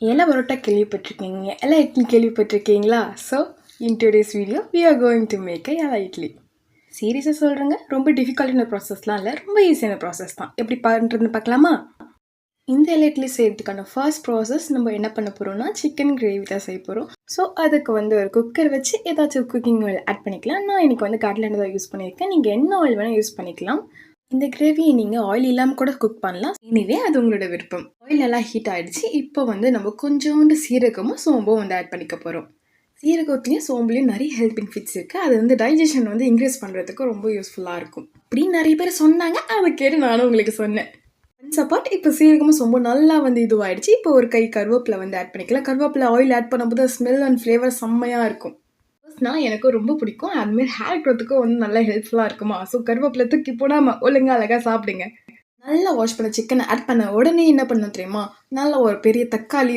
இலை பரோட்டா கேள்விப்பட்டிருக்கீங்க, இலை இட்லி கேள்விப்பட்டிருக்கீங்களா? So in today's video we are going to make இலை இட்லி. சீரியஸாக சொல்கிறேங்க, ரொம்ப டிஃபிகல்ட்டான ப்ராசஸ்லாம் இல்லை, ரொம்ப ஈஸியான ப்ராசஸ் தான். எப்படி பண்ணுறதுன்னு பார்க்கலாமா? இந்த இலை இட்லி செய்கிறதுக்கான ஃபர்ஸ்ட் ப்ராசஸ் நம்ம என்ன பண்ண போகிறோம்னா சிக்கன் கிரேவி தான் செய்ய போகிறோம். ஸோ அதுக்கு ஒரு குக்கர் வச்சு ஏதாச்சும் குக்கிங் ஆயில் ஆட் பண்ணிக்கலாம். நான் இன்றைக்கி கடலை எண்ணெய் தான் யூஸ் பண்ணியிருக்கேன். நீங்கள் என்ன ஆயில் வேணால் யூஸ் பண்ணிக்கலாம். இந்த கிரேவியை நீங்கள் ஆயில் இல்லாமல் கூட குக் பண்ணலாம். எனிவே அது உங்களோட விருப்பம். ஆயில் நல்லா ஹீட் ஆகிடுச்சு. இப்போ நம்ம கொஞ்சோண்டு சீரகமும் சோம்பும் ஆட் பண்ணிக்க போகிறோம். சீரகத்துலேயும் சோம்புலேயும் நிறைய ஹெல்த் பெனிஃபிட்ஸ் இருக்குது. அது டைஜஷன் இன்க்ரீஸ் பண்ணுறதுக்கு ரொம்ப யூஸ்ஃபுல்லாக இருக்கும் அப்படின்னு நிறைய பேர் சொன்னாங்க. அதை கேட்டு நானும் உங்களுக்கு சொன்னேன். சப்பாட் இப்போ சீரகமும் ரொம்ப நல்லா இதுவாகிடுச்சு. இப்போ ஒரு கை கருவேப்பிலை ஆட் பண்ணிக்கலாம். கருவேப்பிலை ஆயில் ஆட் பண்ணும்போது ஸ்மெல் அண்ட் ஃப்ளேவர் செம்மையாக இருக்கும். எனக்கு ரொம்ப பிடிக்கும். அதுமாரி ஹேர் க்ரோத்துக்கும் நல்லா ஹெல்ப்ஃபுல்லாக இருக்குமா. ஸோ கருவேப்பிலை தூக்கி போடாமல் ஒழுங்கா அழகாக சாப்பிடுங்க. நல்லா வாஷ் பண்ண சிக்கனை ஆட் பண்ண உடனே என்ன பண்ண தெரியுமா, நல்லா ஒரு பெரிய தக்காளி